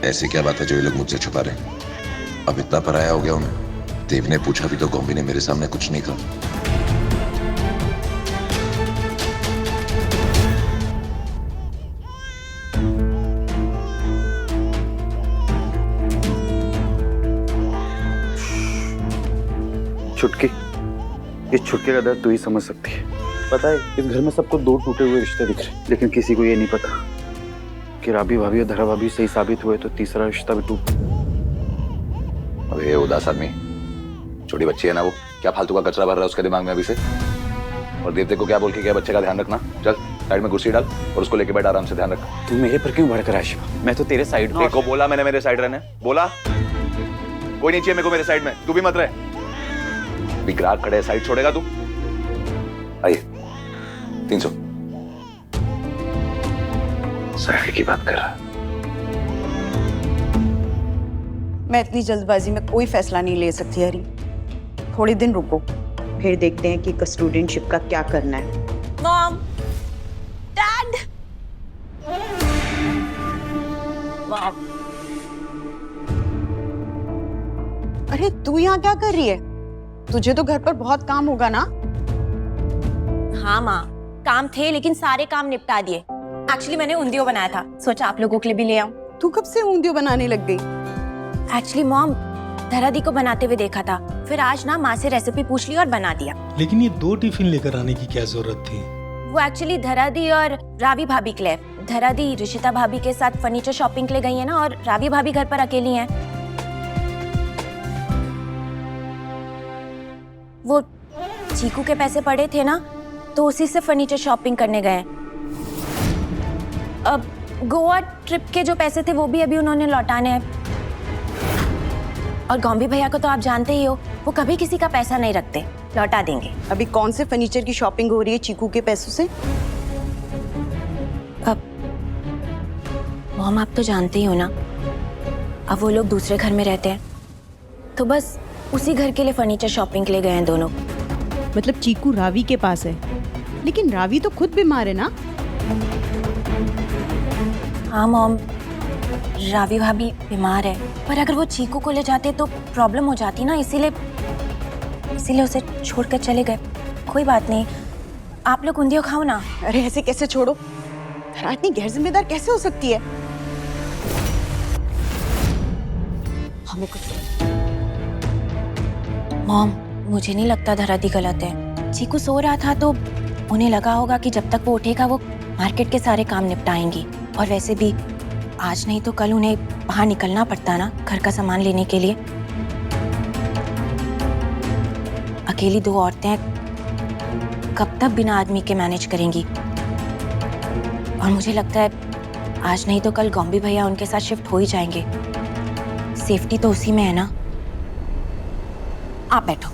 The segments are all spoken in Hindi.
ऐसी क्या बात है जो ये लोग मुझसे छुपा रहे हैं? अब इतना पराया हो गया हूं मैं। देव ने पूछा भी तो गॉम्बी ने मेरे सामने कुछ नहीं कहा। छुटकी, इस छुटके का दर्द तू ही समझ सकती है। पता है इस घर में सबको दो टूटे हुए रिश्ते दिख रहे, लेकिन किसी को ये नहीं पता कि राबी भाभी और धरा भाभी सही साबित हुए तो तीसरा रिश्ता भी टूट। अबे ये उदास आदमी, छोटी बच्ची है ना वो, क्या फालतू का कचरा भर रहा है उसके दिमाग में अभी से। और देवते को क्या बोल के गया बच्चे का ध्यान रखना। चल साइड में कुर्सी डाल और उसको लेके बैठ, आराम से ध्यान रख। तू मेरे पर क्यों भड़क रहा है शिवा? मैं तो तेरे साइड पे। को बोला मैंने मेरे साइड रहने, बोला कोई नहीं चाहिए मेरे को मेरे साइड में, तू भी मत रहे। भी ग्राहक खड़े, साइड छोड़ेगा तू? आइए 300 साइड की बात कर रहा। मैं इतनी जल्दबाजी में कोई फैसला नहीं ले सकती हरी, थोड़ी दिन रुको, फिर देखते हैं कि कस्टोडियनशिप का क्या करना है। Mom, dad, mom. अरे तू यहाँ क्या कर रही है? तुझे तो घर पर बहुत काम होगा ना? हाँ माँ, काम थे लेकिन सारे काम निपटा दिए। एक्चुअली मैंने उंधियो बनाया था, सोचा आप लोगों के लिए भी ले आऊं। तू कब से ऊंधियो बनाने लग गई? एक्चुअली मॉम, धरा दी को बनाते हुए देखा था, फिर आज ना माँ से रेसिपी पूछ ली और बना दिया। लेकिन ये 2 टिफिन लेकर आने की क्या जरूरत थी? वो एक्चुअली धरा दी और रावी भाभी के लिए। धरा दी ऋषिता भाभी के साथ फर्नीचर शॉपिंग के लिए गई है ना, और रावी भाभी घर पर अकेली हैं। वो चीकू के पैसे पड़े थे ना, तो उसी से फर्नीचर शॉपिंग करने गए। अब गोवा ट्रिप के जो पैसे थे वो भी अभी उन्होंने लौटाने हैं। और गॉम्बी भैया को तो आप जानते ही हो, वो कभी किसी का पैसा नहीं रखते, लौटा देंगे। अभी कौन से फर्नीचर की शॉपिंग हो रही है चीकू के पैसों से? अब मॉम आप तो जानते ही हो ना, अब वो लोग दूसरे घर में रहते हैं, तो बस उसी घर के लिए फर्नीचर शॉपिंग के लिए गए हैं दोनों। मतलब चीकू रावी के पास है, लेकिन रावी तो खुद बीमार है ना? हाँ मॉम, रावी भाभी बीमार है, पर अगर वो चीकू को ले जाते तो प्रॉब्लम हो जाती ना, इसीलिए उसे छोड़कर चले गए। कोई बात नहीं, आप लोग उंधियो खाओ ना। अरे ऐसे कैसे छोड़ो? धरा इतनी गैर जिम्मेदार कैसे हो सकती है? हमें कुछ मॉम, मुझे नहीं लगता धरा दी गलत है। चीकू सो रहा था तो उन्हें लगा होगा कि जब तक वो उठेगा वो मार्केट के सारे काम निपटाएंगी। और वैसे भी आज नहीं तो कल उन्हें बाहर निकलना पड़ता ना घर का सामान लेने के लिए। अकेली 2 औरतें कब तक बिना आदमी के मैनेज करेंगी। और मुझे लगता है आज नहीं तो कल गॉम्बी भैया उनके साथ शिफ्ट हो ही जाएंगे। सेफ्टी तो उसी में है ना। आप बैठो,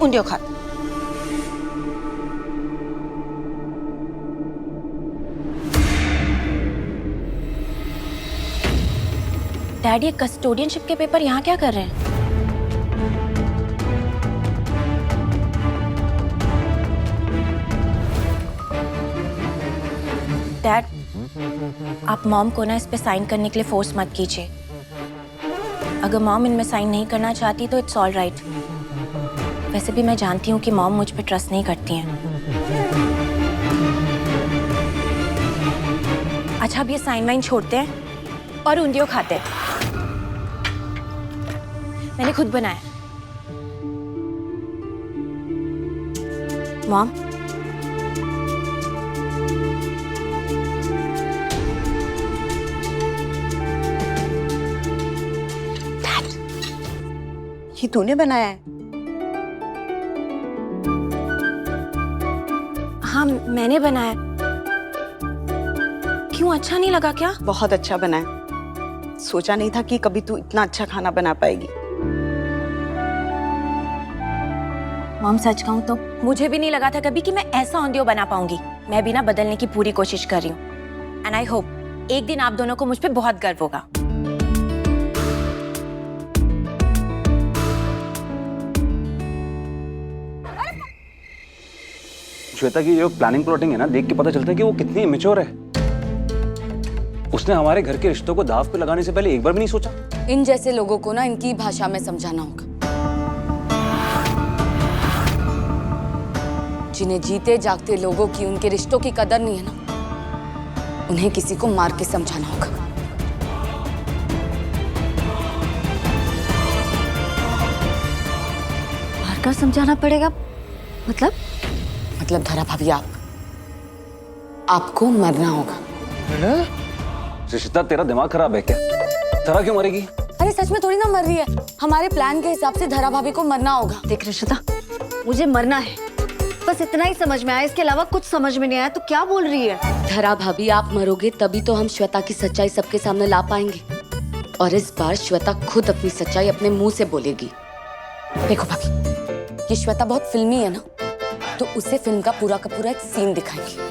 उंधियो खा। डैडी, ये कस्टोडियनशिप के पेपर यहाँ क्या कर रहे हैं? डैड, आप मॉम को ना इस पे साइन करने के लिए फोर्स मत कीजिए। अगर मॉम इनमें साइन नहीं करना चाहती तो इट्स ऑल राइट। वैसे भी मैं जानती हूँ कि मॉम मुझ पे ट्रस्ट नहीं करती हैं। अच्छा, अब ये साइन वाइन छोड़ते हैं और उंधियो खाते हैं। मैंने खुद बनाया। मॉम, ये तूने बनाया है? हाँ मैंने बनाया। क्यों, अच्छा नहीं लगा क्या? बहुत अच्छा बना है। सोचा नहीं था कि कभी तू इतना अच्छा खाना बना पाएगी। मॉम सच कहूँ तो मुझे भी नहीं लगा था कभी कि मैं ऐसा औंधियो बना पाऊंगी। मैं भी ना बदलने की पूरी कोशिश कर रही हूँ। एंड आई होप एक दिन आप दोनों को मुझ पे बहुत गर्व होगा। श्वेता की जो प्लानिंग प्लॉटिंग है ना, देख के पता चलता है कि वो कितनी इमेच्योर है। उसने हमारे घर के रिश्तों को दाव पे लगाने से पहले एक बार भी नहीं सोचा। इन जैसे लोगों को ना इनकी भाषा में समझाना होगा। जिन्हें जीते जागते लोगों की उनके रिश्तों की कदर नहीं है ना, उन्हें किसी को मार के समझाना होगा। मार कर समझाना पड़ेगा? मतलब धरा भाभी, आपको मरना होगा। रिश्ता, तेरा दिमाग खराब है क्या? धरा क्यों मरेगी? अरे सच में थोड़ी ना मर रही है, हमारे प्लान के हिसाब से धरा भाभी को मरना होगा। देख रिश्ता, मुझे मरना है, बस इतना ही समझ में आया, इसके अलावा कुछ समझ में नहीं आया। तो क्या बोल रही है? धरा भाभी, आप मरोगे तभी तो हम श्वेता की सच्चाई सबके सामने ला पाएंगे, और इस बार श्वेता खुद अपनी सच्चाई अपने मुंह से बोलेगी। देखो भाभी, ये श्वेता बहुत फिल्मी है ना, तो उसे फिल्म का पूरा एक सीन दिखाएंगे।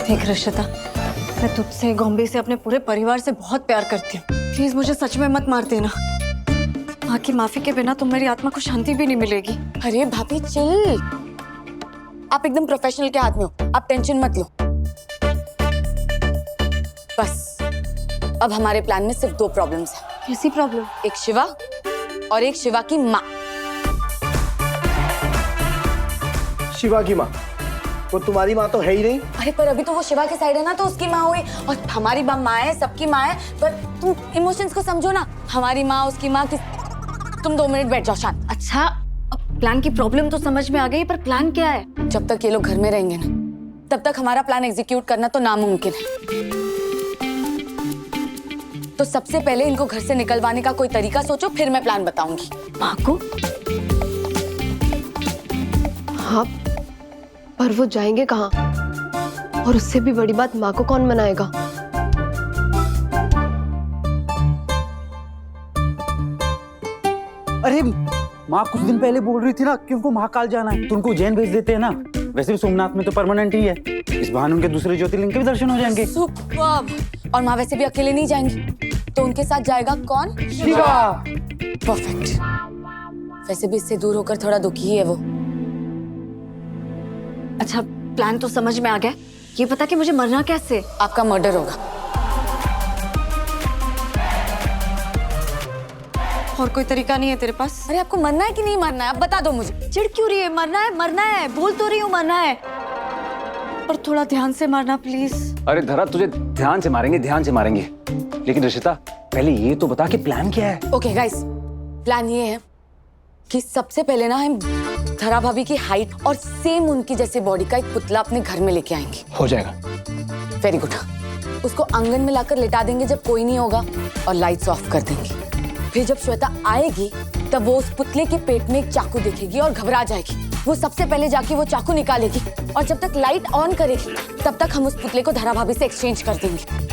देख रिश्ता, मैं तुझसे, बॉम्बे से, अपने पूरे परिवार से बहुत प्यार करती हूँ। प्लीज मुझे सच में मत मार देना। माँ की माफी के बिना तो मेरी आत्मा को शांति भी नहीं मिलेगी। अरे भाभी चिल, आप एकदम प्रोफेशनल के हाथ में हो, आप टेंशन मत लो। बस अब हमारे प्लान में सिर्फ 2 प्रॉब्लम्स हैं। कैसी प्रॉब्लम? एक शिवा और एक शिवा की माँ। शिवा की माँ? वो तुम्हारी माँ तो है ही नहीं। अरे पर अभी तो वो शिवा के साइड है ना, तो उसकी माँ हुई, और हमारी माँ है, सबकी माँ है। पर तुम इमोशंस को समझो ना, हमारी माँ, उसकी माँ की। तुम 2 मिनट बैठ जाओ शांत। अच्छा, अब प्लान की प्रॉब्लम तो समझ में आ गई, पर प्लान क्या है? जब तक ये लोग घर में रहेंगे ना, तब तक हमारा प्लान एग्जीक्यूट करना तो नामुमकिन है। तो सबसे पहले इनको घर से निकलवाने का कोई तरीका सोचो, फिर मैं प्लान बताऊंगी। माँ को? हाँ, पर वो जाएंगे कहाँ? और उससे भी बड़ी बात, माँ को कौन मनाएगा? अरे माँ कुछ दिन पहले बोल रही थी ना कि उनको महाकाल जाना है, तो उनको उज्जैन भेज देते हैं ना। वैसे भी सोमनाथ में तो परमानेंट ही है, इस बहाने उनके दूसरे ज्योतिर्लिंग के भी दर्शन हो जाएंगे। सुपर्ब। और माँ वैसे भी अकेले नहीं जाएंगी, तो उनके साथ जाएगा कौन? शिवा। परफेक्ट। वैसे भी इससे दूर होकर थोड़ा दुखी है वो। अच्छा, प्लान तो समझ में आ गया, ये पता कि मुझे मरना कैसे? आपका मर्डर होगा। और कोई तरीका नहीं है तेरे पास? अरे आपको मरना है कि नहीं मरना है, आप बता दो मुझे। चिढ़ क्यों रही है? मरना है, मरना है, बोल तो रही हूँ मरना है, पर थोड़ा ध्यान से मारना प्लीज। अरे धरा, तुझे ध्यान से मारेंगे, ध्यान से मारेंगे, लेकिन रिश्ता पहले ये तो बता कि प्लान क्या है? ओके गाइस, प्लान ये है कि सबसे पहले ना हम धरा भाभी की हाइट और सेम उनकी जैसे बॉडी का एक पुतला अपने घर में लेके आएंगे। हो जाएगा। Very good. उसको आंगन में लाकर लिटा देंगे जब कोई नहीं होगा, और लाइट्स ऑफ कर देंगे। फिर जब श्वेता आएगी तब वो उस पुतले के पेट में एक चाकू देखेगी और घबरा जाएगी। वो सबसे पहले जाके वो चाकू निकालेगी, और जब तक लाइट ऑन करेगी तब तक हम उस पुतले को धरा भाभी से एक्सचेंज कर देंगे।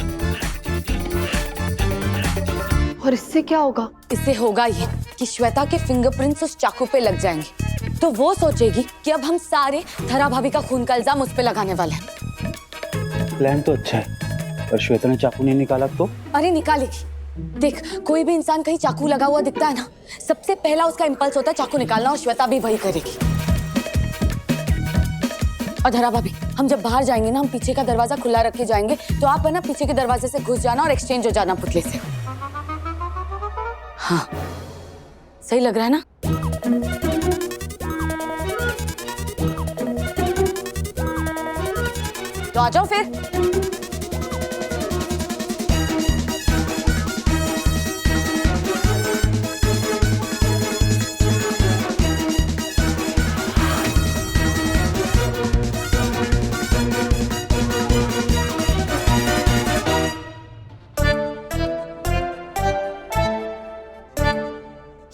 और इससे क्या होगा? इससे होगा ये कि श्वेता के फिंगरप्रिंट्स उस चाकू पे लग जाएंगे, तो वो सोचेगी कि अब हम सारे धरा भाभी का खून का इल्जाम उस पे लगाने वाले हैं। प्लान तो अच्छा है, पर श्वेता ने चाकू नहीं निकाला तो? अरे निकालेगी। देख, कोई भी इंसान कहीं चाकू लगा हुआ दिखता है ना, सबसे पहला उसका इंपल्स होता है चाकू निकालना, और श्वेता भी वही करेगी। और धरा भाभी, हम जब बाहर जाएंगे ना, हम पीछे का दरवाजा खुला रख के जाएंगे, तो आप है ना पीछे के दरवाजे से घुस जाना और एक्सचेंज हो जाना पुतले से। हाँ, सही लग रहा है ना? तो आ जाओ फिर।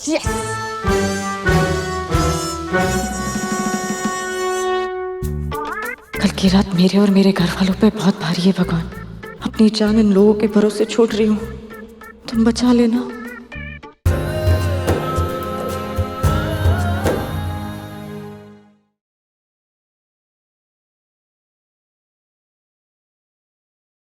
Yes! कल की रात मेरे और मेरे घर वालों पे बहुत भारी है भगवान। अपनी जान इन लोगों के भरोसे छोड़ रही हूँ, तुम बचा लेना।